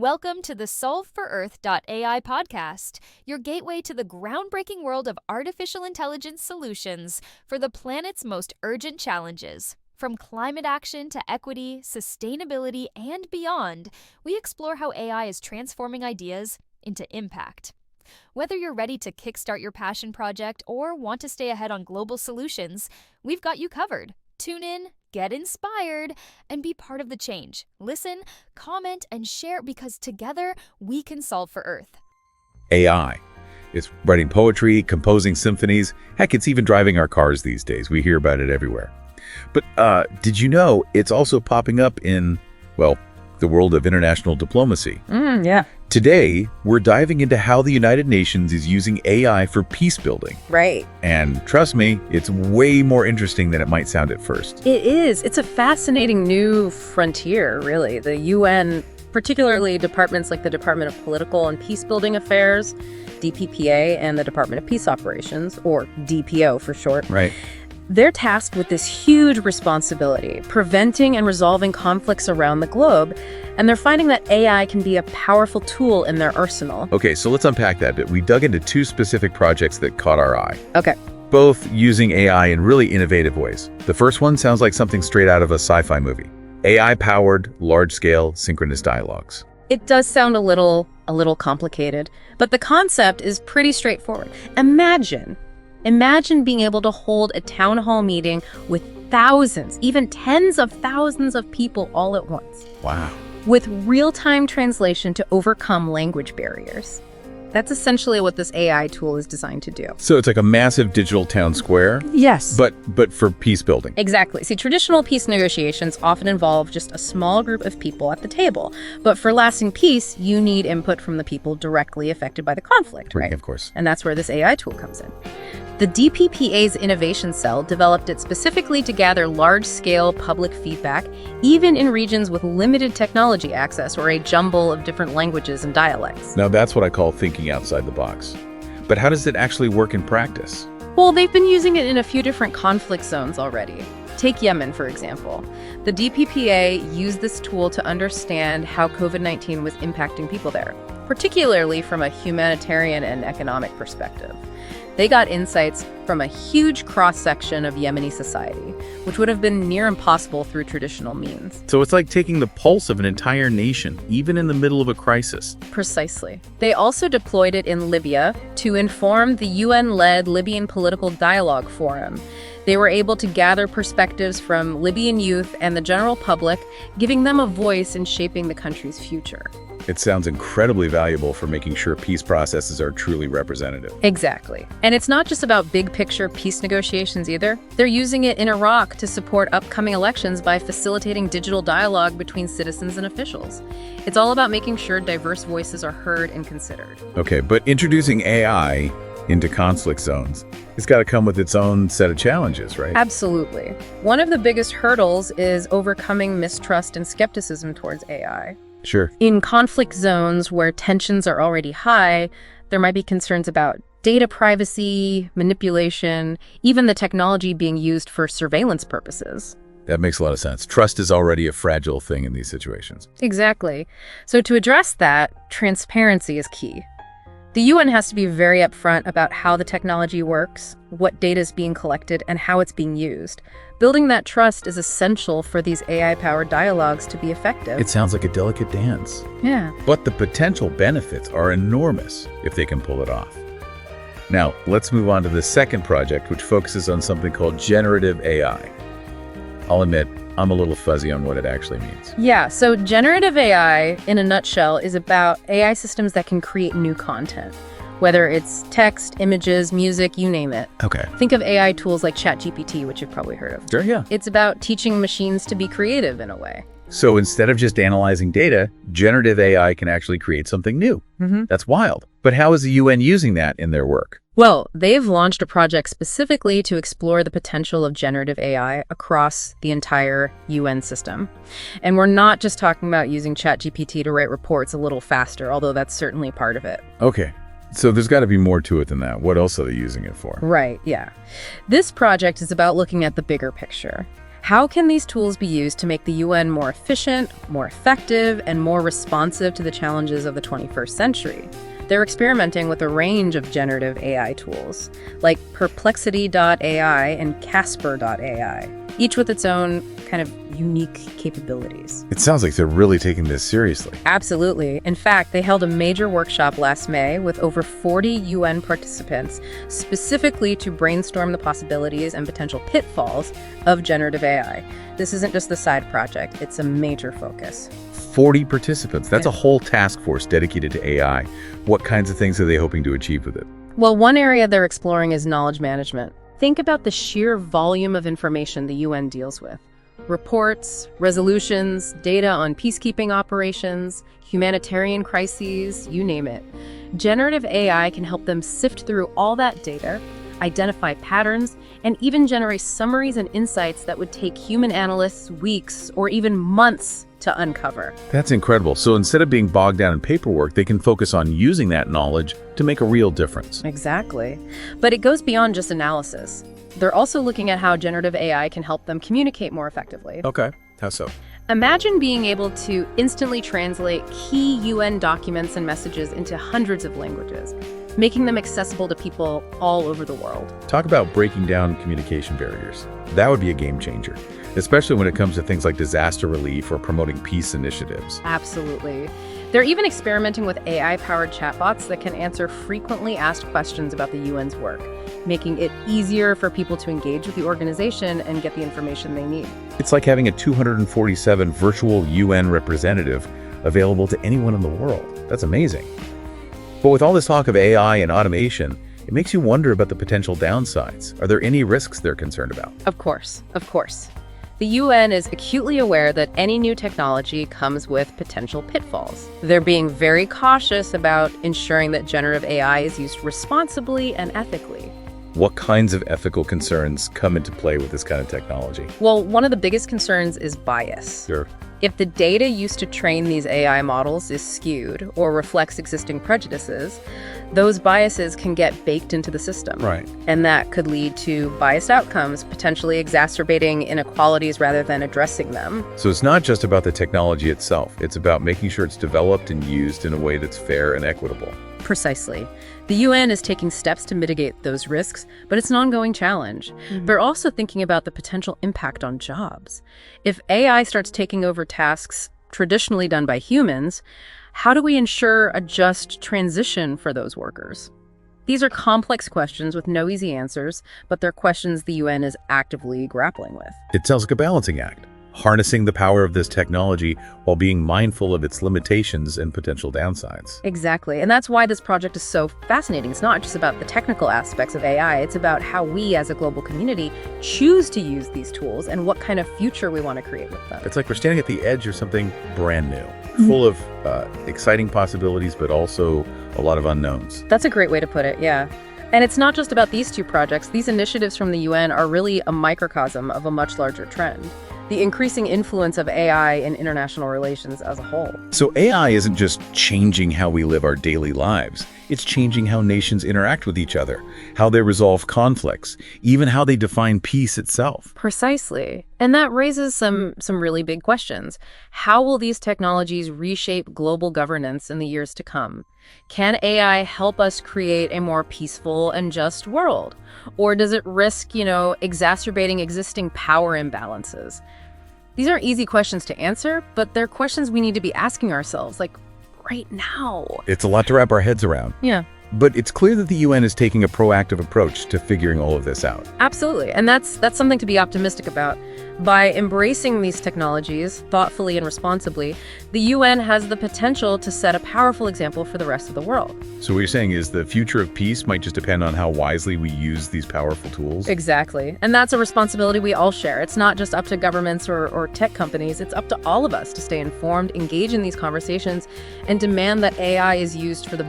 Welcome to the solveforearth.ai podcast, your gateway to the groundbreaking world of artificial intelligence solutions for the planet's most urgent challenges. From climate action to equity, sustainability, and beyond, we explore how AI is transforming ideas into impact. Whether you're ready to kickstart your passion project or want to stay ahead on global solutions, we've got you covered. Tune in, get inspired, and be part of the change. Listen, comment, and share because together we can solve for Earth. AI. It's writing poetry, composing symphonies. Heck, it's even driving our cars these days. We hear about it everywhere. But did you know it's also popping up in, well, the world of international diplomacy? Yeah. Today, we're diving into how the United Nations is using AI for peacebuilding. Right. And trust me, it's way more interesting than it might sound at first. It is. It's a fascinating new frontier, really. The UN, particularly departments like the Department of Political and Peacebuilding Affairs, DPPA, and the Department of Peace Operations, or DPO for short. Right. They're tasked with this huge responsibility, preventing and resolving conflicts around the globe, and they're finding that AI can be a powerful tool in their arsenal. Okay, so let's unpack that a bit. We dug into two specific projects that caught our eye. Okay. Both using AI in really innovative ways. The first one sounds like something straight out of a sci-fi movie. AI-powered, large-scale, synchronous dialogues. It does sound a little complicated, but the concept is pretty straightforward. Imagine being able to hold a town hall meeting with thousands, even tens of thousands of people all at once. Wow. With real-time translation to overcome language barriers. That's essentially what this AI tool is designed to do. So it's like a massive digital town square? Yes. But for peace building. Exactly. See, traditional peace negotiations often involve just a small group of people at the table. But for lasting peace, you need input from the people directly affected by the conflict, right? Of course. And that's where this AI tool comes in. The DPPA's Innovation Cell developed it specifically to gather large-scale public feedback, even in regions with limited technology access or a jumble of different languages and dialects. Now that's what I call thinking outside the box. But how does it actually work in practice? Well, they've been using it in a few different conflict zones already. Take Yemen, for example. The DPPA used this tool to understand how COVID-19 was impacting people there, particularly from a humanitarian and economic perspective. They got insights from a huge cross-section of Yemeni society, which would have been near impossible through traditional means. So it's like taking the pulse of an entire nation, even in the middle of a crisis. Precisely. They also deployed it in Libya to inform the UN-led Libyan Political Dialogue Forum. They were able to gather perspectives from Libyan youth and the general public, giving them a voice in shaping the country's future. It sounds incredibly valuable for making sure peace processes are truly representative. Exactly. And it's not just about big picture peace negotiations either. They're using it in Iraq to support upcoming elections by facilitating digital dialogue between citizens and officials. It's all about making sure diverse voices are heard and considered. Okay, but introducing AI into conflict zones, it's got to come with its own set of challenges, right? Absolutely. One of the biggest hurdles is overcoming mistrust and skepticism towards AI. Sure. In conflict zones where tensions are already high, there might be concerns about data privacy, manipulation, even the technology being used for surveillance purposes. That makes a lot of sense. Trust is already a fragile thing in these situations. Exactly. So to address that, transparency is key. The UN has to be very upfront about how the technology works, what data is being collected, and how it's being used. Building that trust is essential for these AI-powered dialogues to be effective. It sounds like a delicate dance. Yeah. But the potential benefits are enormous if they can pull it off. Now, let's move on to the second project, which focuses on something called Generative AI. I'll admit, I'm a little fuzzy on what it actually means. Yeah, so generative AI, in a nutshell, is about AI systems that can create new content, whether it's text, images, music, you name it. Okay. Think of AI tools like ChatGPT, which you've probably heard of. Sure, yeah. It's about teaching machines to be creative in a way. So instead of just analyzing data, generative AI can actually create something new. That's wild. But how is the UN using that in their work? Well, they've launched a project specifically to explore the potential of generative AI across the entire UN system. And we're not just talking about using ChatGPT to write reports a little faster, although that's certainly part of it. Okay. So there's got to be more to it than that. What else are they using it for? Right, yeah. This project is about looking at the bigger picture. How can these tools be used to make the UN more efficient, more effective, and more responsive to the challenges of the 21st century? They're experimenting with a range of generative AI tools, like Perplexity.ai and Casper.AI, each with its own kind of unique capabilities. It sounds like they're really taking this seriously. Absolutely. In fact, they held a major workshop last May with over 40 UN participants, specifically to brainstorm the possibilities and potential pitfalls of generative AI. This isn't just the side project, it's a major focus. 40 participants. That's a whole task force dedicated to AI. What kinds of things are they hoping to achieve with it? Well, one area they're exploring is knowledge management. Think about the sheer volume of information the UN deals with. Reports, resolutions, data on peacekeeping operations, humanitarian crises, you name it. Generative AI can help them sift through all that data, identify patterns, and even generate summaries and insights that would take human analysts weeks or even months to uncover. That's incredible. So instead of being bogged down in paperwork, they can focus on using that knowledge to make a real difference. Exactly. But it goes beyond just analysis. They're also looking at how generative AI can help them communicate more effectively. Okay. How so? Imagine being able to instantly translate key UN documents and messages into hundreds of languages, making them accessible to people all over the world. Talk about breaking down communication barriers. That would be a game changer, especially when it comes to things like disaster relief or promoting peace initiatives. Absolutely. They're even experimenting with AI-powered chatbots that can answer frequently asked questions about the UN's work, making it easier for people to engage with the organization and get the information they need. It's like having a 247 virtual UN representative available to anyone in the world. That's amazing. But with all this talk of AI and automation, it makes you wonder about the potential downsides. Are there any risks they're concerned about? Of course. The UN is acutely aware that any new technology comes with potential pitfalls. They're being very cautious about ensuring that generative AI is used responsibly and ethically. What kinds of ethical concerns come into play with this kind of technology? Well, one of the biggest concerns is bias. Sure. If the data used to train these AI models is skewed or reflects existing prejudices, those biases can get baked into the system. Right. And that could lead to biased outcomes, potentially exacerbating inequalities rather than addressing them. So it's not just about the technology itself. It's about making sure it's developed and used in a way that's fair and equitable. Precisely. The UN is taking steps to mitigate those risks, but it's an ongoing challenge. They're also thinking about the potential impact on jobs. If AI starts taking over tasks traditionally done by humans, how do we ensure a just transition for those workers? These are complex questions with no easy answers, but they're questions the UN is actively grappling with. It sounds like a balancing act, harnessing the power of this technology while being mindful of its limitations and potential downsides. Exactly. And that's why this project is so fascinating. It's not just about the technical aspects of AI, it's about how we as a global community choose to use these tools and what kind of future we want to create with them. It's like we're standing at the edge of something brand new, full of exciting possibilities, but also a lot of unknowns. That's a great way to put it, yeah. And it's not just about these two projects. These initiatives from the UN are really a microcosm of a much larger trend. The increasing influence of AI in international relations as a whole. So AI isn't just changing how we live our daily lives. It's changing how nations interact with each other, how they resolve conflicts, even how they define peace itself. Precisely. And that raises some really big questions. How will these technologies reshape global governance in the years to come? Can AI help us create a more peaceful and just world? Or does it risk, exacerbating existing power imbalances? These aren't easy questions to answer, but they're questions we need to be asking ourselves, like, right now. It's a lot to wrap our heads around. Yeah. But it's clear that the UN is taking a proactive approach to figuring all of this out. Absolutely. And that's something to be optimistic about. By embracing these technologies thoughtfully and responsibly, the UN has the potential to set a powerful example for the rest of the world. So what you're saying is the future of peace might just depend on how wisely we use these powerful tools? Exactly. And that's a responsibility we all share. It's not just up to governments or tech companies. It's up to all of us to stay informed, engage in these conversations, and demand that AI is used for the